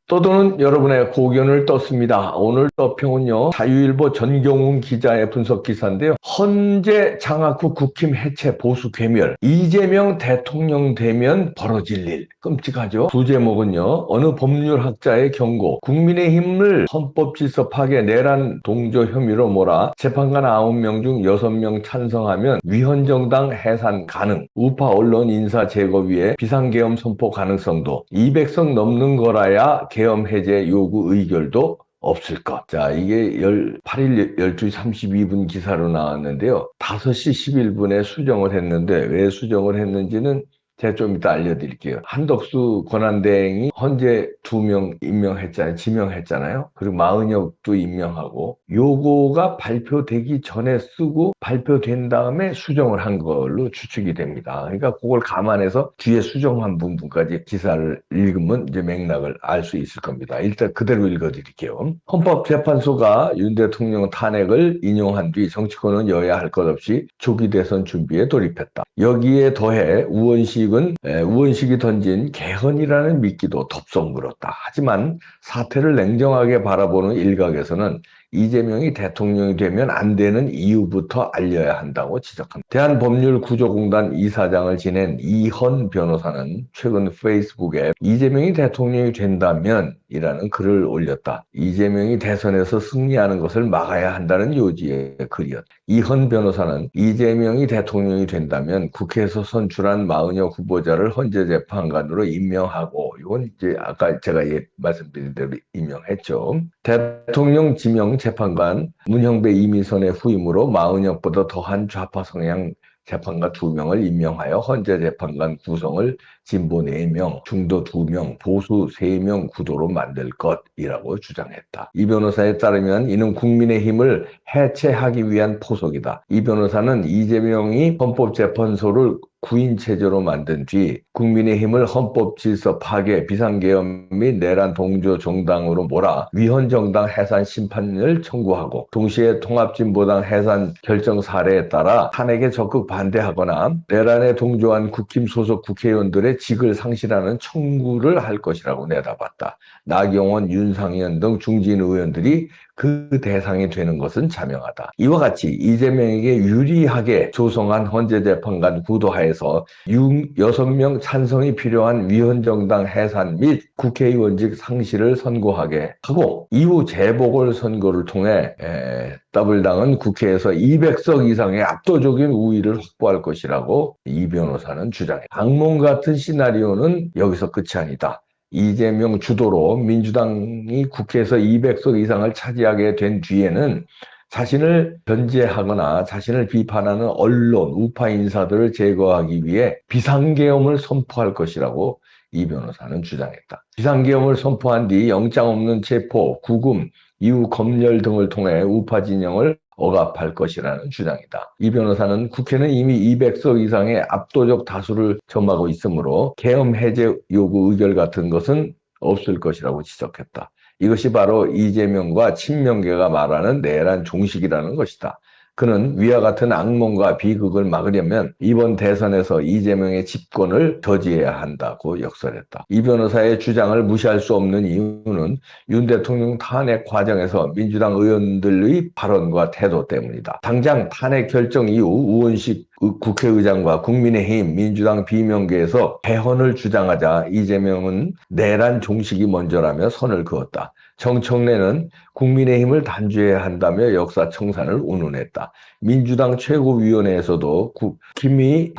떠도는 여러분의 고견을 떴습니다. 오늘 떠평은요, 자유일보 전경훈 기자의 분석 기사인데요. 헌재 장악 후 국힘 해체 보수 괴멸, 이재명 대통령 되면 벌어질 일. 끔찍하죠? 두 제목은요, 어느 법률학자의 경고, 국민의힘을 헌법질서 파괴 내란 동조 혐의로 몰아 재판관 9명 중 6명 찬성하면 위헌정당 해산 가능, 우파 언론 인사 제거 위에 비상계엄 선포 가능성도 200석 넘는 거라야 계엄 해제 요구 의결도 없을 것. 자, 이게 8일 12시 32분 기사로 나왔는데요. 5시 11분에 수정을 했는데 왜 수정을 했는지는 제가 좀 이따 알려드릴게요. 한덕수 권한대행이 헌재 2명 임명했잖아요. 지명했잖아요. 그리고 마은혁도 임명하고 요거가 발표되기 전에 쓰고 발표된 다음에 수정을 한 걸로 추측이 됩니다. 그러니까 그걸 감안해서 뒤에 수정한 부분까지 기사를 읽으면 이제 맥락을 알 수 있을 겁니다. 일단 그대로 읽어드릴게요. 헌법재판소가 윤 대통령 탄핵을 인용한 뒤 정치권은 여야 할 것 없이 조기 대선 준비에 돌입했다. 여기에 더해 우원식이 던진 개헌이라는 미끼도 덥석 물었다. 하지만 사태를 냉정하게 바라보는 일각에서는 이재명이 대통령이 되면 안 되는 이유부터 알려야 한다고 지적합니다. 대한법률구조공단 이사장을 지낸 이헌 변호사는 최근 페이스북에 이재명이 대통령이 된다면 이라는 글을 올렸다. 이재명이 대선에서 승리하는 것을 막아야 한다는 요지의 글이었다. 이헌 변호사는 이재명이 대통령이 된다면 국회에서 선출한 마은혁 후보자를 헌재재판관으로 임명하고, 이건 이제 아까 제가 말씀드린 대로 임명했죠. 대통령 지명 재판관 문형배 이미선의 후임으로 마은혁보다 더한 좌파 성향 재판관 2명을 임명하여 헌재 재판관 구성을 진보 4명, 중도 2명, 보수 3명 구도로 만들 것이라고 주장했다. 이 변호사에 따르면 이는 국민의힘을 해체하기 위한 포석이다. 이 변호사는 이재명이 헌법재판소를 구인체제로 만든 뒤 국민의힘을 헌법질서 파괴, 비상계엄 및 내란 동조 정당으로 몰아 위헌정당 해산 심판을 청구하고 동시에 통합진보당 해산 결정 사례에 따라 탄핵에 적극 반대하거나 내란에 동조한 국힘 소속 국회의원들의 직을 상실하는 청구를 할 것이라고 내다봤다. 나경원, 윤상현 등 중진 의원들이 그 대상이 되는 것은 자명하다. 이와 같이 이재명에게 유리하게 조성한 헌재재판관 구도하에서 6명 찬성이 필요한 위헌정당 해산 및 국회의원직 상실을 선고하게 하고 이후 재보궐선거를 통해 더블당은 국회에서 200석 이상의 압도적인 우위를 확보할 것이라고 이 변호사는 주장해. 악몽 같은 시나리오는 여기서 끝이 아니다. 이재명 주도로 민주당이 국회에서 200석 이상을 차지하게 된 뒤에는 자신을 견제하거나 자신을 비판하는 언론, 우파 인사들을 제거하기 위해 비상계엄을 선포할 것이라고 이 변호사는 주장했다. 비상계엄을 선포한 뒤 영장 없는 체포, 구금, 이후 검열 등을 통해 우파 진영을 억압할 것이라는 주장이다. 이 변호사는 국회는 이미 200석 이상의 압도적 다수를 점하고 있으므로 계엄 해제 요구 의결 같은 것은 없을 것이라고 지적했다. 이것이 바로 이재명과 친명계가 말하는 내란 종식이라는 것이다. 그는 위와 같은 악몽과 비극을 막으려면 이번 대선에서 이재명의 집권을 저지해야 한다고 역설했다. 이 변호사의 주장을 무시할 수 없는 이유는 윤 대통령 탄핵 과정에서 민주당 의원들의 발언과 태도 때문이다. 당장 탄핵 결정 이후 우원식 국회의장과 국민의힘, 민주당 비명계에서 개헌을 주장하자 이재명은 내란 종식이 먼저라며 선을 그었다. 정청래는 국민의힘을 단죄해야 한다며 역사 청산을 운운했다. 민주당 최고위원회에서도 국힘의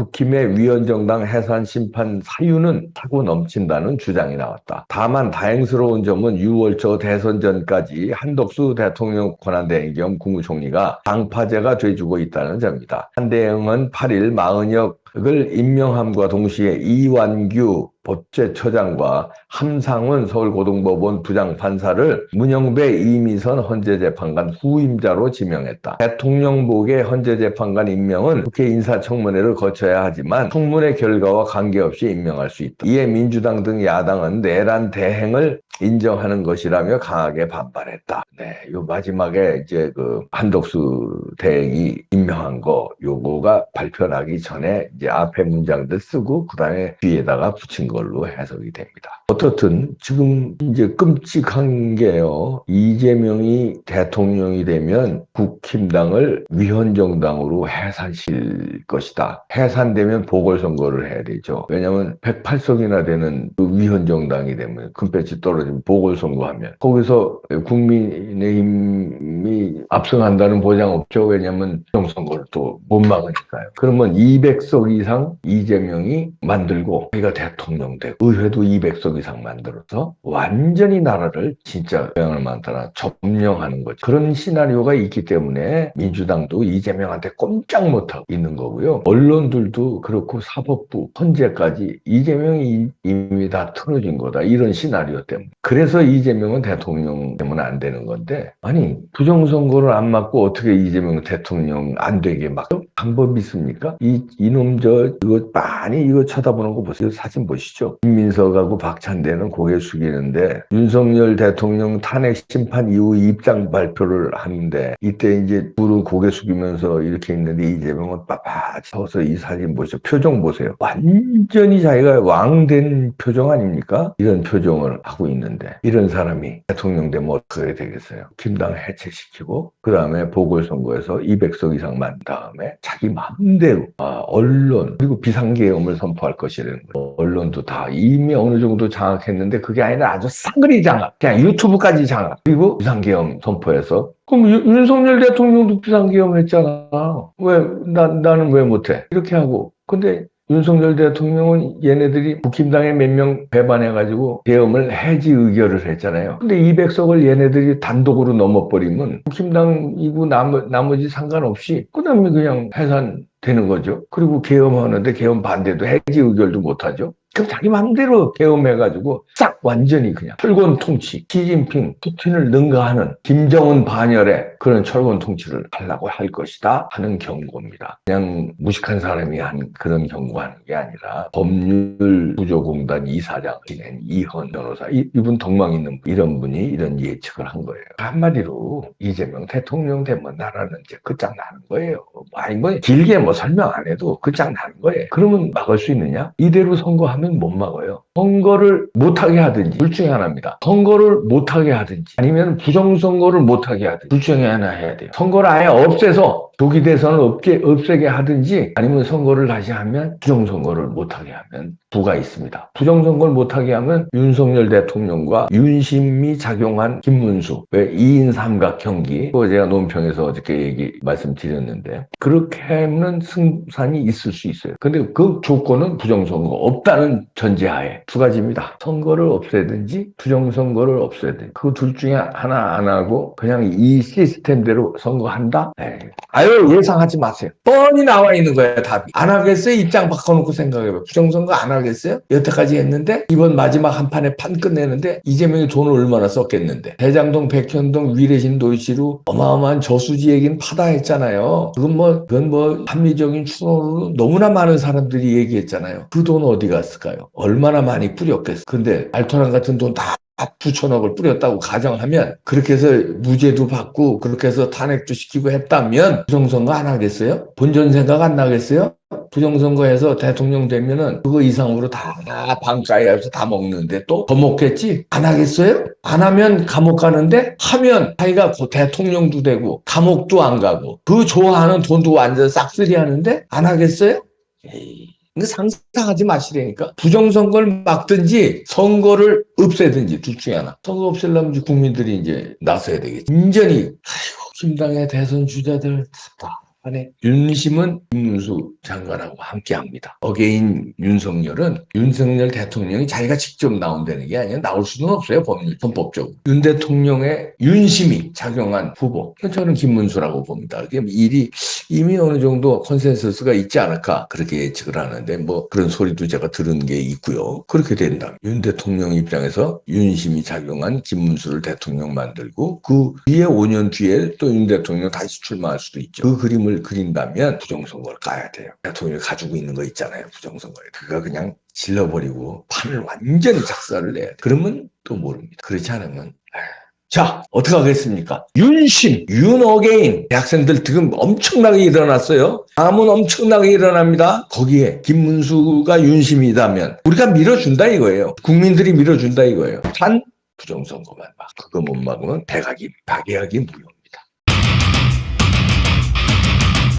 위헌정당 해산 심판 사유는 타고 넘친다는 주장이 나왔다. 다만 다행스러운 점은 6월 초 대선 전까지 한덕수 대통령 권한대행 겸 국무총리가 당파제가 돼주고 있다는 점이다. 한 대행은 8일 마은혁을 임명함과 동시에 이완규 법제처장과 함상훈 서울고등법원 부장판사를 문형배 이미선 헌재재판관 후임자로 지명했다. 대통령복의 헌재재판관 임명은 국회 인사청문회를 거쳐야 하지만 청문회 결과와 관계없이 임명할 수 있다. 이에 민주당 등 야당은 내란 대행을 인정하는 것이라며 강하게 반발했다. 네, 요 마지막에 이제 그 한덕수 대행이 임명한 거 요거가 발표나기 전에 이제 이제 앞에 문장들 쓰고 그다음에 뒤에다가 붙인 걸로 해석이 됩니다. 어떻든 지금 이제 끔찍한 게요. 이재명이 대통령이 되면 국힘당을 위헌정당으로 해산시킬 것이다. 해산되면 보궐선거를 해야 되죠. 왜냐하면 108석이나 되는 그 위헌정당이 되면 금배지 떨어지면 보궐선거하면 거기서 국민의힘이 압승한다는 보장 없죠. 왜냐하면 부정선거를 또 못 막으니까요. 그러면 200석 이상 이재명이 만들고 자기가 대통령 되고 의회도 200석 이상 만들어서 완전히 나라를 진짜 모양을 만들어 점령하는 거죠. 그런 시나리오가 있기 때문에 민주당도 이재명한테 꼼짝 못하고 있는 거고요. 언론들도 그렇고 사법부, 헌재까지 이재명이 이미 다 틀어진 거다. 이런 시나리오 때문에. 그래서 이재명은 대통령 되면 안 되는 건데 아니 부정선거를 안 막고 어떻게 이재명 대통령 안 되게 막 방법이 있습니까? 이놈 이거 많이 이거 쳐다보는 거 보세요. 사진 보시죠. 김민석하고 박찬대는 고개 숙이는데 윤석열 대통령 탄핵 심판 이후 입장 발표를 하는데 이때 이제 둘은 고개 숙이면서 이렇게 있는데 이재명은 빳빳이 서서 이 사진 보시죠. 표정 보세요. 완전히 자기가 왕된 표정 아닙니까? 이런 표정을 하고 있는데 이런 사람이 대통령 되면 어떻게 되겠어요? 김당 해체시키고 그 다음에 보궐선거에서 200석 이상 만 다음에 자기 마음대로 언론 그리고 비상계엄을 선포할 것이라는 거예요. 언론도 다 이미 어느 정도 장악했는데 그게 아니라 아주 싸그리 장악 그냥 유튜브까지 장악 그리고 비상계엄 선포해서 그럼 윤석열 대통령도 비상계엄 했잖아. 왜 나는 왜 못해? 이렇게 하고 근데 윤석열 대통령은 얘네들이 국힘당에 몇 명 배반해가지고 계엄을 해지 의결을 했잖아요. 근데 200석을 얘네들이 단독으로 넘어버리면 국힘당이고 나머지 상관없이 그다음에 그냥 해산되는 거죠. 그리고 계엄하는데 계엄 반대도 해지 의결도 못하죠. 그럼 자기 마음대로 계엄해가지고 싹 완전히 그냥 철권 통치, 시진핑, 푸틴을 능가하는 김정은 반열의 그런 철권 통치를 하려고 할 것이다 하는 경고입니다. 그냥 무식한 사람이 한 그런 경고하는 게 아니라 법률구조공단 이사장 지낸 이헌 변호사 이분 덕망 있는 이런 분이 이런 예측을 한 거예요. 한마디로 이재명 대통령 되면 나라는 이제 끝장나는 거예요. 아니 뭐 길게 뭐 설명 안 해도 끝장나는 거예요. 그러면 막을 수 있느냐? 이대로 선거하면 못 막아요. 선거를 못하게 하든지 둘 중에 하나입니다. 선거를 못하게 하든지 아니면 부정선거를 못하게 하든지 둘 중에 하나 해야 돼요. 선거를 아예 없애서 조기 대선을 없애게 하든지 아니면 선거를 다시 하면 부정선거를 못하게 하면 두가 있습니다. 부정선거를 못하게 하면 윤석열 대통령과 윤심이 작용한 김문수 왜 2인 삼각형기 그거 제가 논평에서 어저께 말씀드렸는데 그렇게 하면 승산이 있을 수 있어요. 근데 그 조건은 부정선거 없다는 전제하에 두 가지입니다. 선거를 없애든지 부정선거를 없애든지 그 둘 중에 하나 안 하고 그냥 이 시스템대로 선거한다? 에이. 아유 예상하지 마세요. 뻔히 나와 있는 거예요 답이. 안 하겠어요? 입장 바꿔놓고 생각해봐요. 부정선거 안 하겠어요? 여태까지 했는데 이번 마지막 한 판에 판 끝내는데 이재명이 돈을 얼마나 썼겠는데 대장동, 백현동, 위례신 도시로 어마어마한 저수지 얘기는 파다했잖아요. 그건 뭐 합리적인 추론으로 너무나 많은 사람들이 얘기했잖아요. 그 돈 어디 갔을까요? 얼마나 많이 뿌렸겠어. 근데 알토란 같은 돈 다 9천억을 뿌렸다고 가정하면 그렇게 해서 무죄도 받고 그렇게 해서 탄핵도 시키고 했다면 부정선거 안 하겠어요? 본전 생각 안 나겠어요? 부정선거에서 대통령 되면은 그거 이상으로 다 방가에서 다 먹는데 또 더 먹겠지? 안 하겠어요? 안 하면 감옥 가는데 하면 자기가 대통령도 되고 감옥도 안 가고 그 좋아하는 돈도 완전 싹쓸이 하는데 안 하겠어요? 에이. 상상하지 마시라니까. 부정선거를 막든지 선거를 없애든지 둘 중에 하나. 선거 없애려면 이제 국민들이 이제 나서야 되겠지. 완전히 아이고 김당의 대선 주자들 안에 윤심은 김문수 장관하고 함께합니다. 어게인 윤석열은 윤석열 대통령이 자기가 직접 나온다는 게 아니라 나올 수는 없어요. 헌법적으로. 윤 대통령의 윤심이 작용한 후보. 저는 김문수라고 봅니다. 이게 일이 이미 어느 정도 컨센서스가 있지 않을까 그렇게 예측을 하는데 뭐 그런 소리도 제가 들은 게 있고요. 그렇게 된다면 윤 대통령 입장에서 윤심이 작용한 김문수를 대통령 만들고 그 뒤에 5년 뒤에 또 윤 대통령 다시 출마할 수도 있죠. 그 그림을 그린다면 부정선거를 까야 돼요. 대통령이 가지고 있는 거 있잖아요. 부정선거에. 그거 그냥 질러버리고 판을 완전히 작살을 내야 돼. 그러면 또 모릅니다. 그렇지 않으면 자, 어떻게 하겠습니까? 윤심, 윤어게인. 대학생들 지금 엄청나게 일어났어요. 다음은 엄청나게 일어납니다. 거기에 김문수가 윤심이다면 우리가 밀어준다 이거예요. 국민들이 밀어준다 이거예요. 단 부정선거만 막. 그거 못 막으면 백악이 무효.